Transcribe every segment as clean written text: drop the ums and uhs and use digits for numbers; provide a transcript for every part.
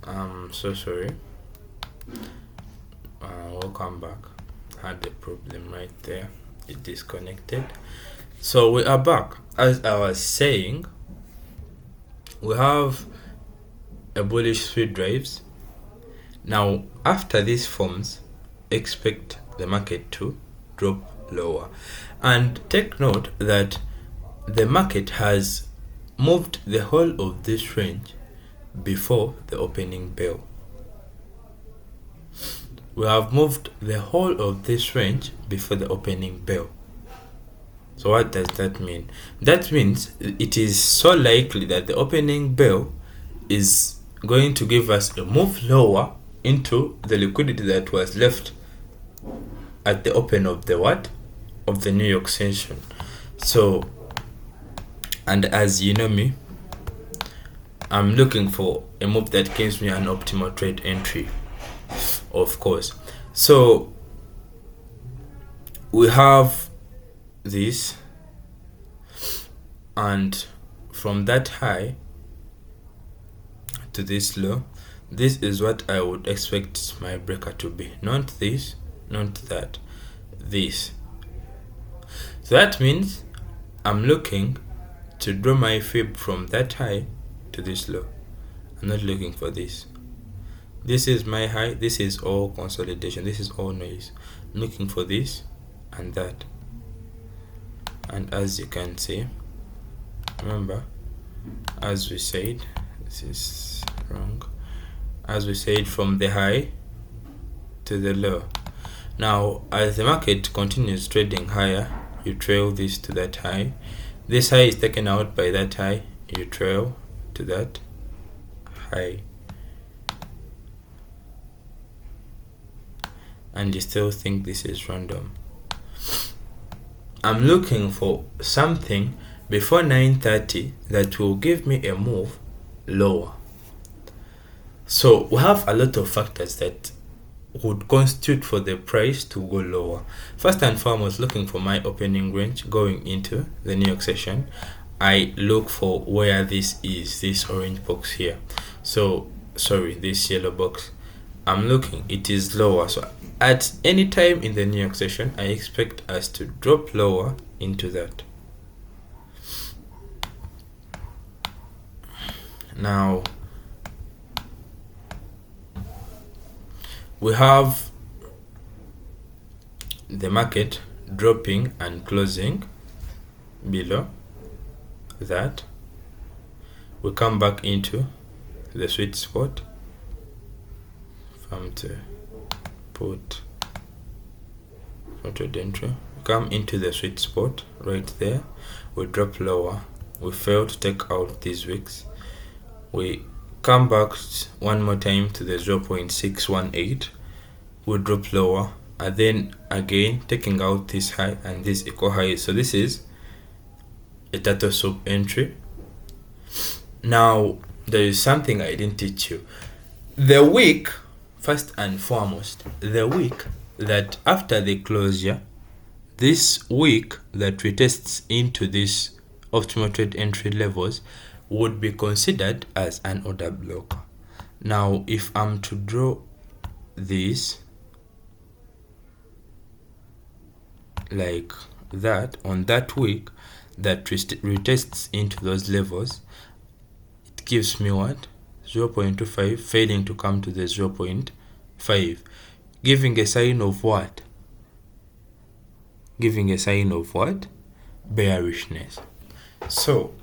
I'm so sorry. Welcome back. Had a problem right there. It disconnected. So we are back. As I was saying, we have a bullish speed drives. Now, after these forms, expect the market to drop lower. And take note that the market has moved the whole of this range before the opening bell. We have moved the whole of this range before the opening bell. So what does that mean? That means it is so likely that the opening bell is going to give us a move lower into the liquidity that was left at the open of the of the New York session. So, and as you know me, I'm looking for a move that gives me an optimal trade entry, of course. So we have this, and from that high to this low, this is what I would expect my breaker to be. Not this, not that, this. So that means I'm looking to draw my fib from that high to this low. I'm not looking for this. This is my high. This is all consolidation. This is all noise. I'm looking for this and that. And as you can see, remember, as we said, this is wrong. As we said, from the high to the low. Now, as the market continues trading higher, you trail this to that high. This high is taken out by that high. You trail to that high. And you still think this is random. I'm looking for something before 9:30 that will give me a move lower. So we have a lot of factors that would constitute for the price to go lower. First and foremost, looking for my opening range going into the New York session. I look for where this is, this orange box here. So sorry, this yellow box. I'm looking, it is lower. So at any time in the New York session, I expect us to drop lower into that. Now we have the market dropping and closing below that. We come back into the sweet spot. If I'm to put photodentro, come into the sweet spot right there. We drop lower. We fail to take out these wicks. We come back one more time to the 0.618. We drop lower, and then again taking out this high and this equal high. So this is a turtle soup entry. Now there is something I didn't teach you. The wick, first and foremost, the wick that after the closure, this wick that retests into this optimal trade entry levels would be considered as an order block. Now if I'm to draw this like that on that wick that retests into those levels, it gives me what? 0.25 failing to come to the 0.5, giving a sign of what? Giving a sign of what? Bearishness. So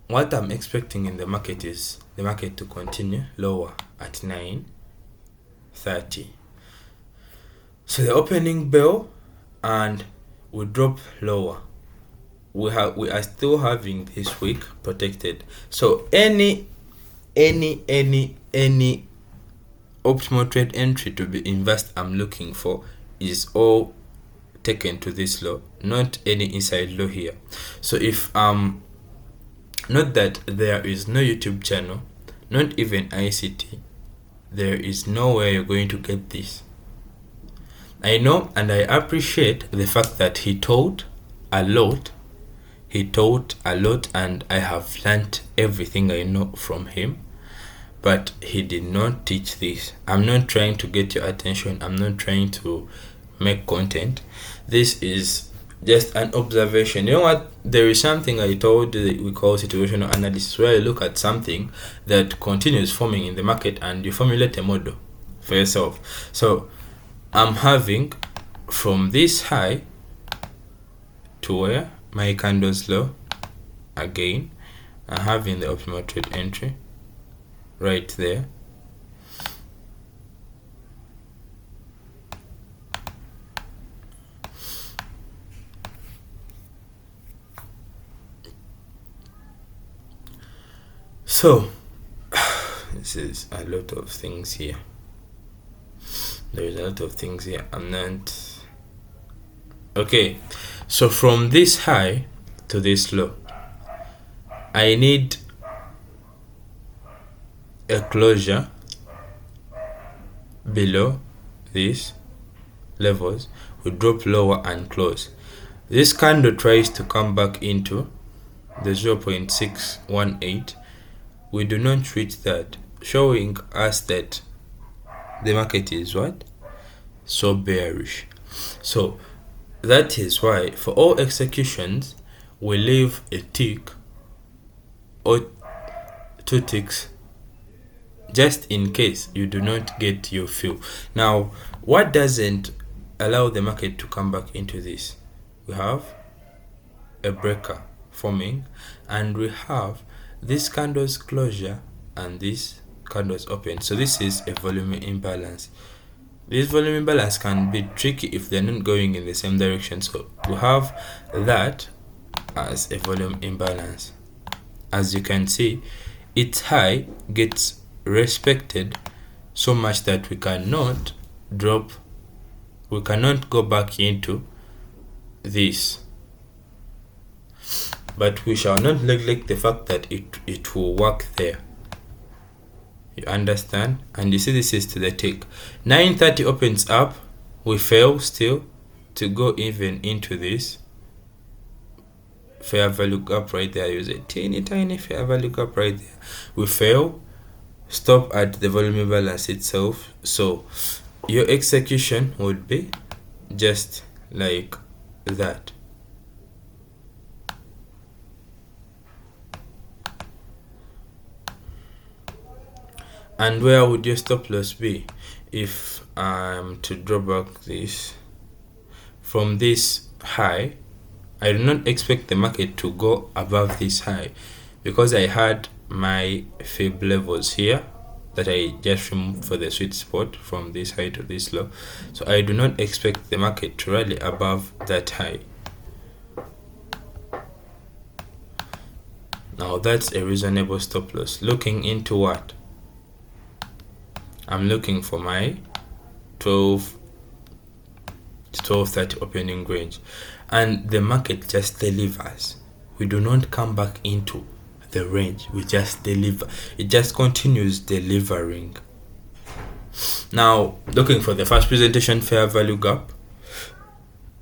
what I'm expecting in the market is the market to continue lower at 9:30. So the opening bell and we drop lower. We are still having this wick protected. So any optimal trade entry to be invest I'm looking for is all taken to this low, not any inside low here. So if note that there is no YouTube channel, not even ICT, there is nowhere you're going to get this. I know and I appreciate the fact that he taught a lot, and I have learned everything I know from him. but he did not teach this. I'm not trying to get your attention. I'm not trying to make content. This is just an observation. You know what? There is something I told we call situational analysis, where you look at something that continues forming in the market and you formulate a model for yourself. So I'm having from this high to where my candles low, again I'm having the optimal trade entry right there. So this is a lot of things here. There is a lot of things here. I'm not okay. So from this high to this low, I need a closure below these levels. We drop lower and close. This candle tries to come back into the 0.618. We do not reach that, showing us that the market is what? So bearish. So that is why for all executions we leave a tick or 2 ticks, just in case you do not get your fill. Now, what doesn't allow the market to come back into this? We have a breaker forming, and we have this candle's closure and this candle's open. So this is a volume imbalance. This volume imbalance can be tricky if they're not going in the same direction. So we have that as a volume imbalance. As you can see, its high gets respected so much that we cannot drop, we cannot go back into this, but we shall not neglect the fact that it will work there. You understand? And you see this is to the tick. 9:30 opens up, we fail still to go even into this fair value gap right there. Use a tiny fair value gap right there. We fail, stop at the volume imbalance itself. So your execution would be just like that. And where would your stop loss be? If I'm to draw back this from this high, I do not expect the market to go above this high, because I had my fib levels here that I just removed for the sweet spot from this high to this low. So I do not expect the market to rally above that high. Now that's a reasonable stop loss. Looking into what? I'm looking for my 12:30 opening range, and the market just delivers. We do not come back into the range, we just deliver. It just continues delivering. Now looking for the first presentation fair value gap,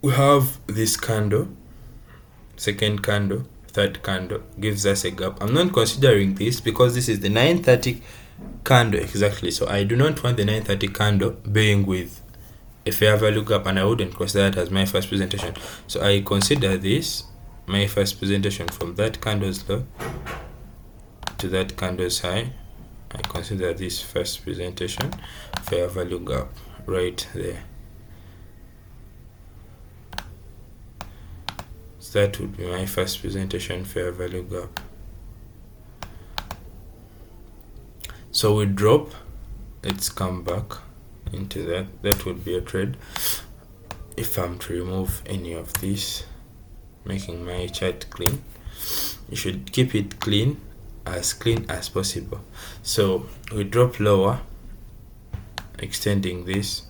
we have this candle, second candle, third candle gives us a gap. I'm not considering this because this is the 9:30 candle exactly, so I do not want the 9:30 candle being with a fair value gap, and I wouldn't consider that as my first presentation. So I consider this my first presentation from that candle's low to that candle's high. I consider this first presentation fair value gap right there. So that would be my first presentation fair value gap. So we drop, let's come back into that. That would be a trade. If I'm to remove any of this, making my chart clean, you should keep it clean as possible. So we drop lower, extending this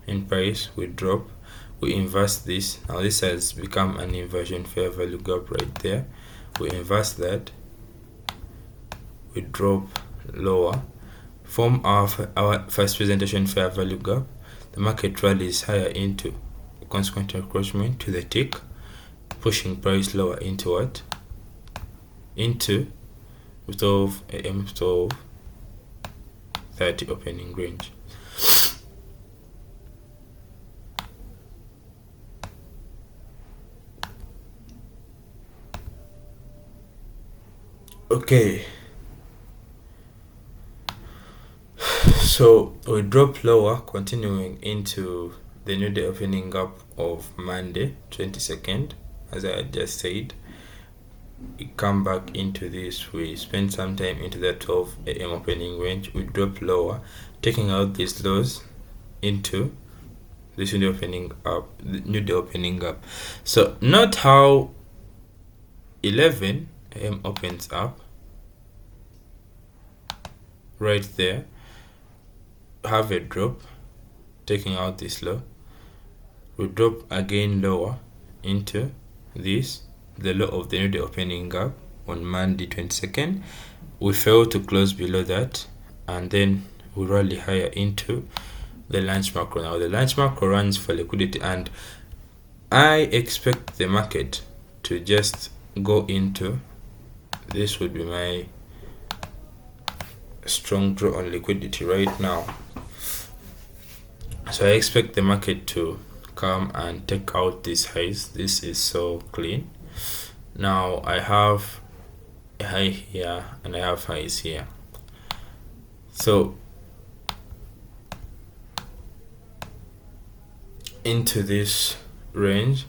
in price. We drop, we inverse this. Now this has become an inversion fair value gap right there. We inverse that, we drop lower, form our first presentation fair value gap. The market rallies higher into consequent encroachment to the tick, pushing price lower into what? Into 12 AM 12 30 opening range. Okay, so we drop lower, continuing into the new day opening up of Monday 22nd. As I had just said, we come back into this, we spend some time into the 12 a.m. opening range, we drop lower, taking out these lows into this new day opening up. So note how 11 a.m. opens up right there, have a drop, taking out this low, we drop again lower into this, the low of the new day opening up on Monday 22nd. We fail to close below that, and then we rally higher into the lunch macro. Now the lunch macro runs for liquidity, and I expect the market to just go into this. Would be my strong draw on liquidity right now. So I expect the market to come and take out these highs. This is so clean. Now I have a high here and I have highs here. So into this range,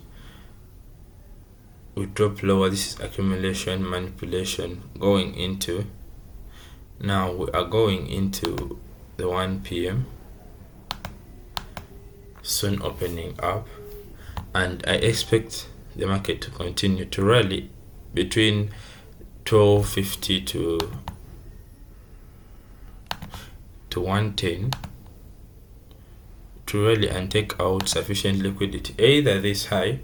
we drop lower. This is accumulation, manipulation, going into, now we are going into the 1 p.m. soon opening up, and I expect the market to continue to rally between 1250 to 110 to rally and take out sufficient liquidity, either this high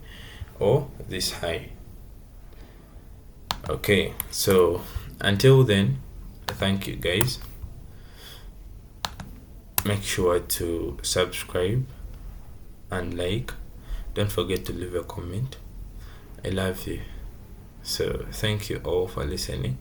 or this high. Okay, so until then, thank you guys. Make sure to subscribe and like. Don't forget to leave a comment. I love you. So thank you all for listening.